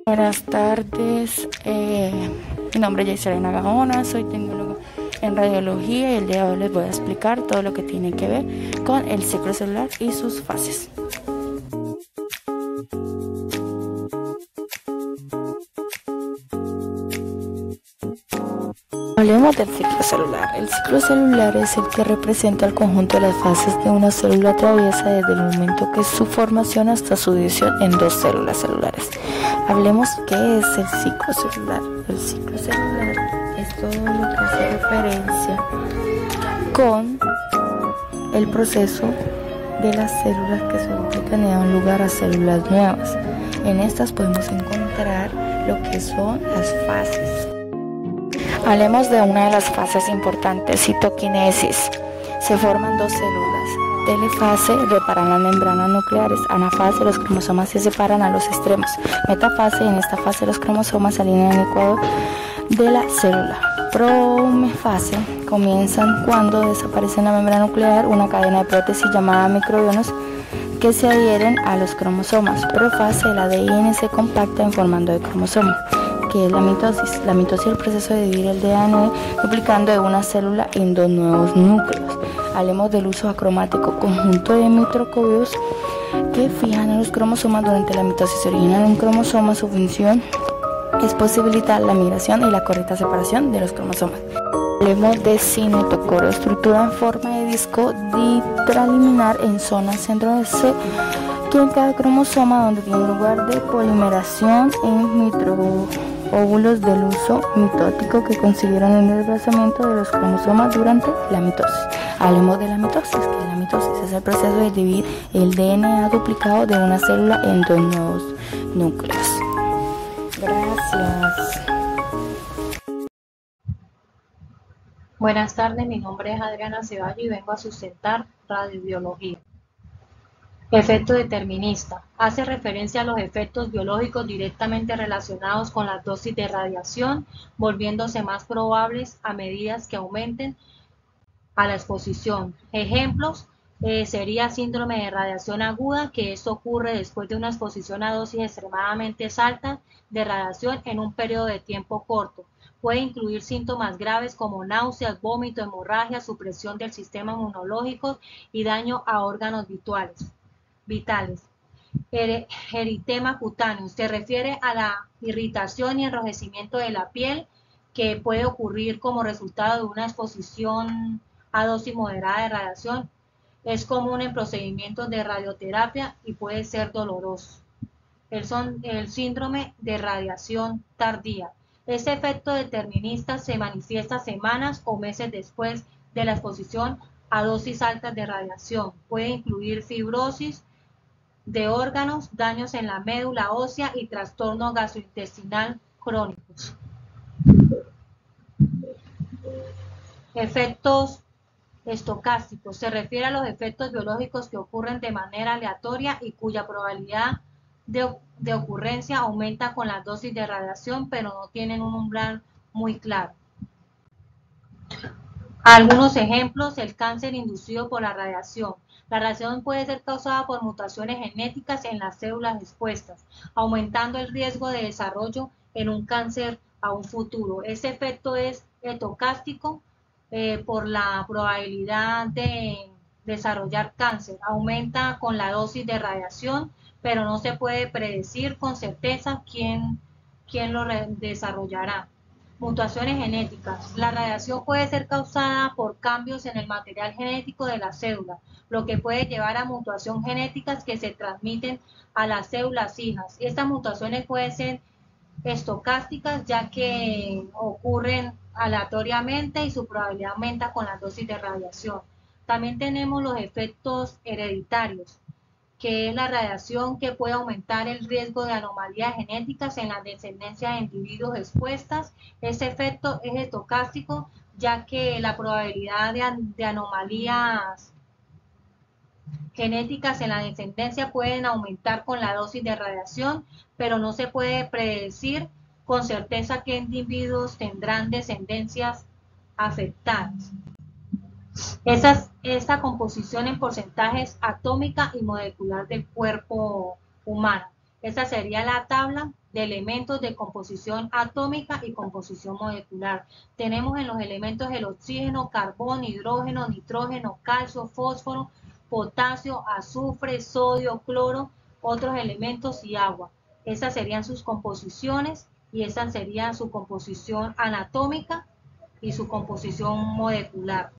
Buenas tardes, mi nombre es Yaiselena Gaona, soy tecnóloga en radiología y el día de hoy les voy a explicar todo lo que tiene que ver con el ciclo celular y sus fases. Hablemos del ciclo celular. El ciclo celular es el que representa el conjunto de las fases de una célula atraviesa desde el momento que es su formación hasta su división en dos células celulares. Hablemos qué es el ciclo celular. El ciclo celular es todo lo que hace referencia con el proceso de las células que se duplican y dan lugar a células nuevas. En estas podemos encontrar lo que son las fases. Hablemos de una de las fases importantes, citoquinesis. Se forman dos células. Telefase, reparan las membranas nucleares. Anafase, los cromosomas se separan a los extremos. Metafase, en esta fase los cromosomas se alinean en el ecuador de la célula. Promefase, comienzan cuando desaparece en la membrana nuclear una cadena de prótesis llamada microionos que se adhieren a los cromosomas. Profase, el ADN se compacta en formando de cromosomas, que es la mitosis. La mitosis es el proceso de dividir el DNA duplicando de una célula en dos nuevos núcleos. Hablemos del uso acromático, conjunto de mitocobios que fijan a los cromosomas durante la mitosis. Se origina en un cromosoma, su función es posibilitar la migración y la correcta separación de los cromosomas. Hablemos de cinetocoro, estructura en forma de disco ditraliminar en zona centro de C, que en cada cromosoma donde tiene lugar de polimeración en microóvulos del uso mitótico que consiguieron el desplazamiento de los cromosomas durante la mitosis. Hablemos de la mitosis, que la mitosis es el proceso de dividir el DNA duplicado de una célula en dos nuevos núcleos. Gracias. Buenas tardes, mi nombre es Adriana Ceballos y vengo a sustentar radiobiología. Efecto determinista. Hace referencia a los efectos biológicos directamente relacionados con las dosis de radiación, volviéndose más probables a medida que aumenten a la exposición. Ejemplos sería síndrome de radiación aguda, que esto ocurre después de una exposición a dosis extremadamente altas de radiación en un periodo de tiempo corto. Puede incluir síntomas graves como náuseas, vómito, hemorragia, supresión del sistema inmunológico y daño a órganos vitales. Eritema cutáneo se refiere a la irritación y enrojecimiento de la piel que puede ocurrir como resultado de una exposición a dosis moderada de radiación. Es común en procedimientos de radioterapia y puede ser doloroso. El síndrome de radiación tardía. Este efecto determinista se manifiesta semanas o meses después de la exposición a dosis altas de radiación. Puede incluir fibrosis de órganos, daños en la médula ósea y trastorno gastrointestinal crónicos. Efectos estocásticos. Se refiere a los efectos biológicos que ocurren de manera aleatoria y cuya probabilidad de ocurrencia aumenta con la dosis de radiación, pero no tienen un umbral muy claro. Algunos ejemplos: el cáncer inducido por la radiación. La radiación puede ser causada por mutaciones genéticas en las células expuestas, aumentando el riesgo de desarrollo en un cáncer a un futuro. Ese efecto es estocástico por la probabilidad de desarrollar cáncer. Aumenta con la dosis de radiación, pero no se puede predecir con certeza quién lo desarrollará. Mutaciones genéticas. La radiación puede ser causada por cambios en el material genético de la célula, lo que puede llevar a mutaciones genéticas que se transmiten a las células hijas. Estas mutaciones pueden ser estocásticas, ya que ocurren aleatoriamente y su probabilidad aumenta con la dosis de radiación. También tenemos los efectos hereditarios, que es la radiación que puede aumentar el riesgo de anomalías genéticas en la descendencia de individuos expuestas. Ese efecto es estocástico, ya que la probabilidad de anomalías genéticas en la descendencia pueden aumentar con la dosis de radiación, pero no se puede predecir con certeza qué individuos tendrán descendencias afectadas. Esta composición en porcentajes atómica y molecular del cuerpo humano. Esta sería la tabla de elementos de composición atómica y composición molecular. Tenemos en los elementos el oxígeno, carbón, hidrógeno, nitrógeno, calcio, fósforo, potasio, azufre, sodio, cloro, otros elementos y agua. Esas serían sus composiciones y esa sería su composición anatómica y su composición molecular.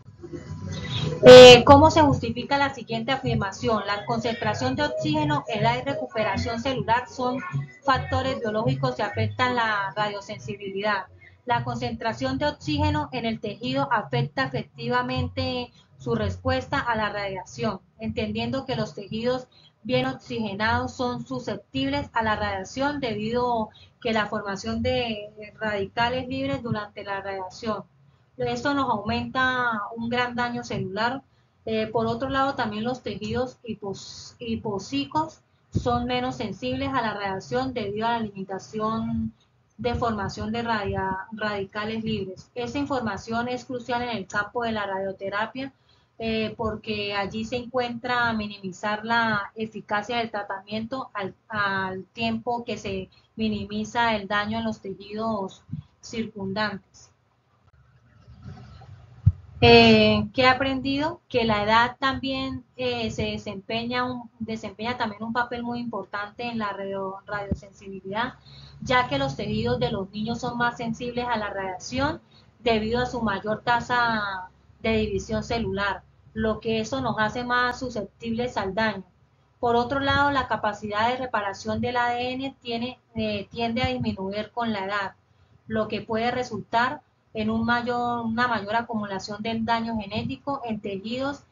¿Cómo se justifica la siguiente afirmación? La concentración de oxígeno, edad y recuperación celular son factores biológicos que afectan la radiosensibilidad. La concentración de oxígeno en el tejido afecta efectivamente su respuesta a la radiación, entendiendo que los tejidos bien oxigenados son susceptibles a la radiación debido a que la formación de radicales libres durante la radiación. Esto nos aumenta un gran daño celular. Por otro lado, también los tejidos hipocicos son menos sensibles a la radiación debido a la limitación de formación de radicales libres. Esta información es crucial en el campo de la radioterapia porque allí se encuentra minimizar la eficacia del tratamiento al tiempo que se minimiza el daño en los tejidos circundantes. ¿Qué he aprendido? Que la edad también se desempeña también un papel muy importante en la radiosensibilidad, ya que los tejidos de los niños son más sensibles a la radiación debido a su mayor tasa de división celular, lo que eso nos hace más susceptibles al daño. Por otro lado, la capacidad de reparación del ADN tiende a disminuir con la edad, lo que puede resultar en una mayor acumulación del daño genético en tejidos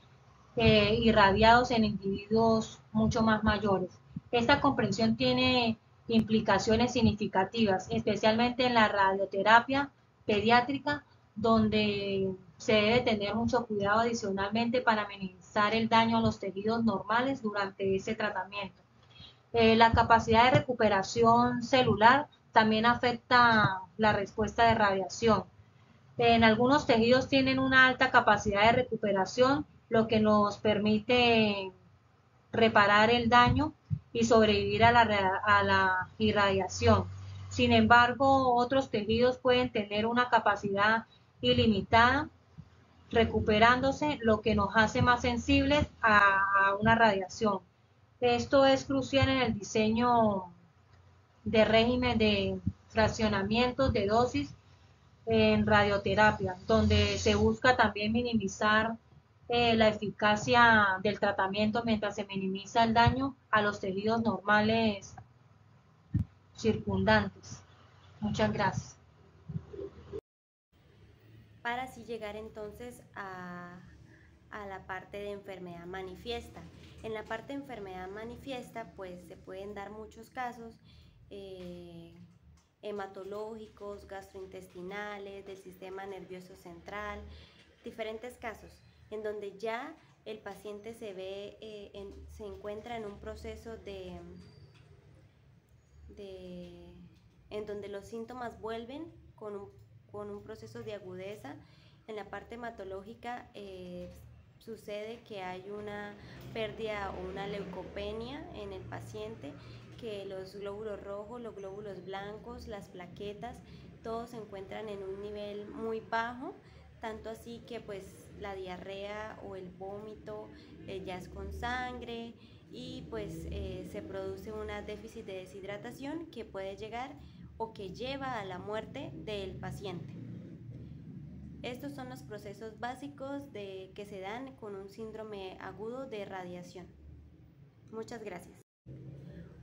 irradiados en individuos mucho más mayores. Esta comprensión tiene implicaciones significativas, especialmente en la radioterapia pediátrica, donde se debe tener mucho cuidado adicionalmente para minimizar el daño a los tejidos normales durante ese tratamiento. La capacidad de recuperación celular también afecta la respuesta de radiación. En algunos tejidos tienen una alta capacidad de recuperación, lo que nos permite reparar el daño y sobrevivir a la irradiación. Sin embargo, otros tejidos pueden tener una capacidad ilimitada recuperándose, lo que nos hace más sensibles a una radiación. Esto es crucial en el diseño de régimen de fraccionamientos de dosis en radioterapia, donde se busca también minimizar la eficacia del tratamiento mientras se minimiza el daño a los tejidos normales circundantes. Muchas gracias. Para así llegar entonces a la parte de enfermedad manifiesta. En la parte de enfermedad manifiesta pues se pueden dar muchos casos hematológicos, gastrointestinales, del sistema nervioso central, diferentes casos en donde ya el paciente se encuentra en un proceso en donde los síntomas vuelven con un proceso de agudeza. En la parte hematológica sucede que hay una pérdida o una leucopenia en el paciente, que los glóbulos rojos, los glóbulos blancos, las plaquetas, todos se encuentran en un nivel muy bajo, tanto así que pues la diarrea o el vómito ya es con sangre y pues se produce un déficit de deshidratación que puede llegar o que lleva a la muerte del paciente. Estos son los procesos básicos que se dan con un síndrome agudo de radiación. Muchas gracias.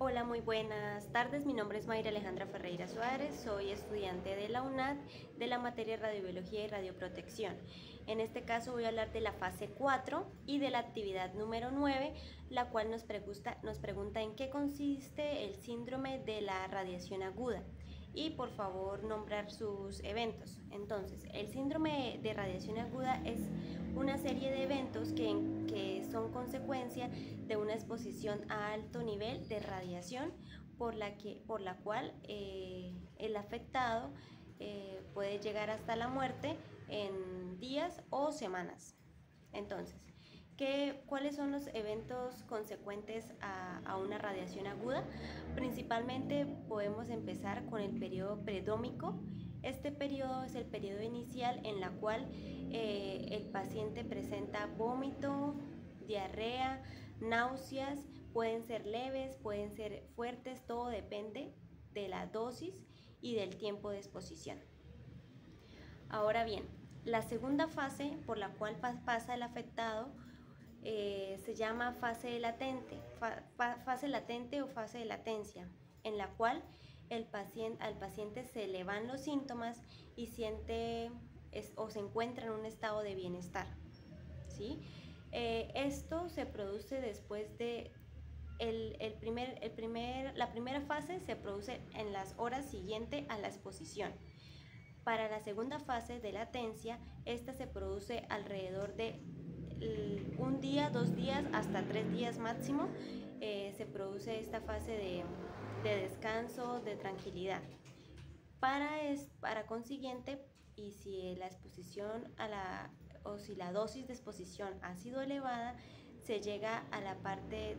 Hola, muy buenas tardes. Mi nombre es Mayra Alejandra Ferreira Suárez. Soy estudiante de la UNAD de la materia Radiobiología y Radioprotección. En este caso voy a hablar de la fase 4 y de la actividad número 9, la cual nos pregunta en qué consiste el síndrome de la radiación aguda. Y por favor nombrar sus eventos. Entonces, el síndrome de radiación aguda es una serie de eventos que son consecuencia de una exposición a alto nivel de radiación por la cual el afectado puede llegar hasta la muerte en días o semanas. Entonces, ¿Cuáles son los eventos consecuentes a una radiación aguda? Principalmente podemos empezar con el periodo predómico. Este periodo es el periodo inicial en la cual el paciente presenta vómito, diarrea, náuseas, pueden ser leves, pueden ser fuertes, todo depende de la dosis y del tiempo de exposición. Ahora bien, la segunda fase por la cual pasa el afectado se llama fase latente, fase latente o fase de latencia, en la cual al paciente se le van los síntomas y siente o se encuentra en un estado de bienestar, ¿sí? Esto se produce después de la primera fase se produce en las horas siguientes a la exposición. Para la segunda fase de latencia, esta se produce alrededor de un día, 2 días, hasta 3 días máximo. Se produce esta fase de descanso, de tranquilidad. Para consiguiente, y si la exposición o si la dosis de exposición ha sido elevada, se llega a la parte